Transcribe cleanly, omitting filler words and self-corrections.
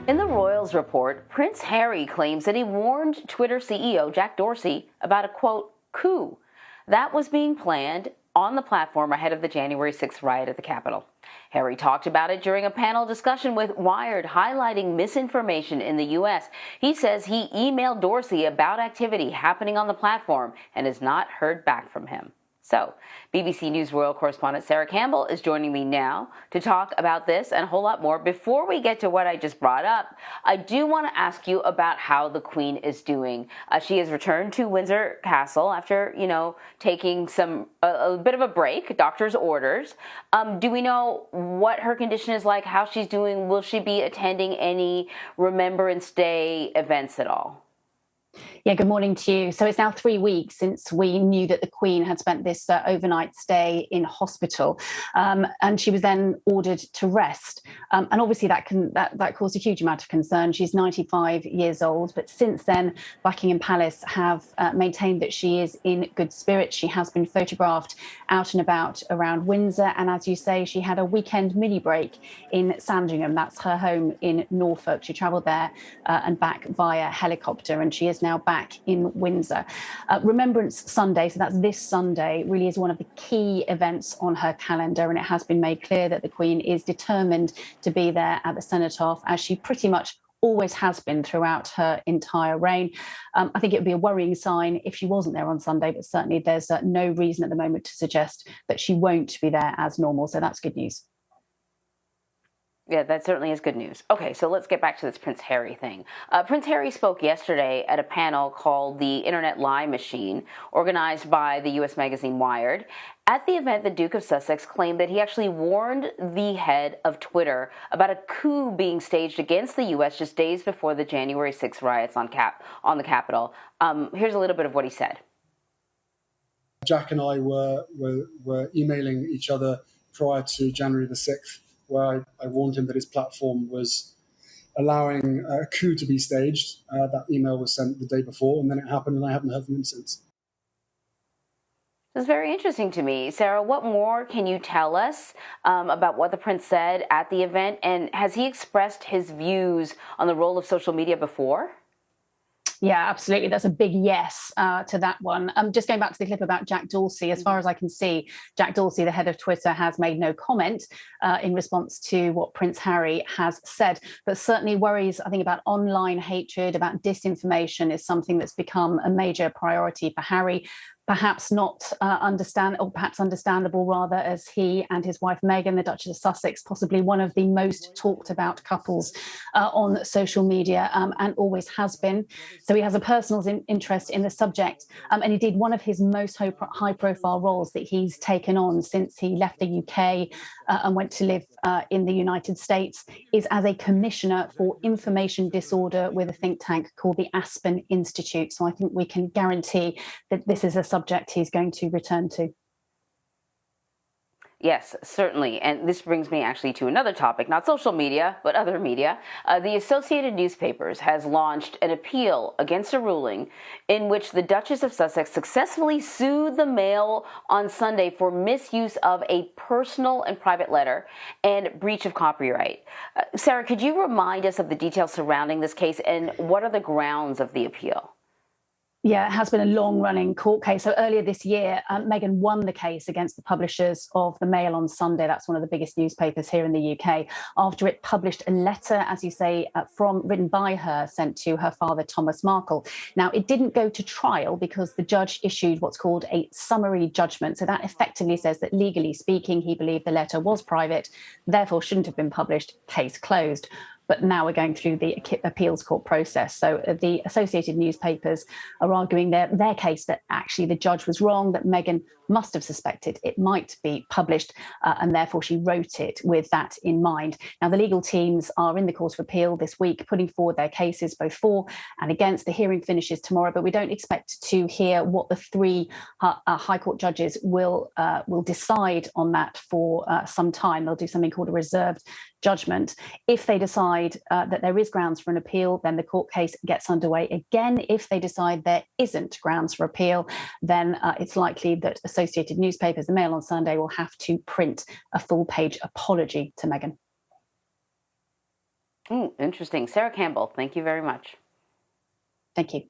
In the Royals report, Prince Harry claims that he warned Twitter CEO Jack Dorsey about a, quote, coup that was being planned on the platform ahead of the January 6th riot at the Capitol. Harry talked about it during a panel discussion with Wired, highlighting misinformation in the U.S. He says he emailed Dorsey about activity happening on the platform and has not heard back from him. So, BBC News Royal correspondent Sarah Campbell is joining me now to talk about this and a whole lot more. Before we get to what I just brought up, I do want to ask you about how the Queen is doing. She has returned to Windsor Castle after, taking a bit of a break, doctor's orders. Do we know what her condition is like, how she's doing? Will she be attending any Remembrance Day events at all? Yeah, good morning to you. So it's now 3 weeks since we knew that the Queen had spent this overnight stay in hospital, and she was then ordered to rest. And obviously that caused a huge amount of concern. She's 95 years old, but since then, Buckingham Palace have maintained that she is in good spirits. She has been photographed out and about around Windsor, and as you say, she had a weekend mini break in Sandringham. That's her home in Norfolk. She travelled there and back via helicopter, and she is now back in Windsor. Remembrance Sunday, so that's this Sunday, really is one of the key events on her calendar, and it has been made clear that the Queen is determined to be there at the cenotaph, as she pretty much always has been throughout her entire reign. I think it would be a worrying sign if she wasn't there on Sunday, but certainly there's no reason at the moment to suggest that she won't be there as normal, so that's good news. Yeah, that certainly is good news. Okay, so let's get back to this Prince Harry thing. Prince Harry spoke yesterday at a panel called the Internet Lie Machine, organized by the U.S. magazine Wired. At the event, the Duke of Sussex claimed that he actually warned the head of Twitter about a coup being staged against the U.S. just days before the January 6th riots on the Capitol. Here's a little bit of what he said. Jack and I were emailing each other prior to January the 6th. Where I warned him that his platform was allowing a coup to be staged. That email was sent the day before, and then it happened, and I haven't heard from him since. That's very interesting to me. Sarah, what more can you tell us about what the Prince said at the event, and has he expressed his views on the role of social media before? Yeah, absolutely. That's a big yes to that one. Just going back to the clip about Jack Dorsey, as far as I can see, Jack Dorsey, the head of Twitter, has made no comment in response to what Prince Harry has said, but certainly worries, I think, about online hatred, about disinformation is something that's become a major priority for Harry. Perhaps not understandable rather, as he and his wife Meghan, the Duchess of Sussex, possibly one of the most talked about couples on social media, and always has been. So he has a personal interest in the subject, and indeed one of his most high-profile roles that he's taken on since he left the UK and went to live in the United States is as a commissioner for information disorder with a think tank called the Aspen Institute. So I think we can guarantee that this is a subject he's going to return to. Yes, certainly. And this brings me actually to another topic, not social media, but other media. The Associated Newspapers has launched an appeal against a ruling in which the Duchess of Sussex successfully sued the Mail on Sunday for misuse of a personal and private letter and breach of copyright. Sarah, could you remind us of the details surrounding this case and what are the grounds of the appeal? Yeah, it has been a long-running court case. So earlier this year, Meghan won the case against the publishers of the Mail on Sunday. That's one of the biggest newspapers here in the UK, after it published a letter, as you say, written by her, sent to her father, Thomas Markle. Now, it didn't go to trial because the judge issued what's called a summary judgment. So that effectively says that, legally speaking, he believed the letter was private, therefore shouldn't have been published, case closed. But now we're going through the appeals court process. So the Associated Newspapers are arguing their case that actually the judge was wrong, that Meghan must have suspected it might be published, and therefore she wrote it with that in mind. Now, the legal teams are in the Court of Appeal this week, putting forward their cases both for and against. The hearing finishes tomorrow, but we don't expect to hear what the three High Court judges will decide on that for some time. They'll do something called a reserved judgment. If they decide that there is grounds for an appeal, then the court case gets underway again. If they decide there isn't grounds for appeal, then it's likely that Associated Newspapers, the Mail on Sunday, will have to print a full-page apology to Meghan. Interesting. Sarah Campbell, thank you very much. Thank you.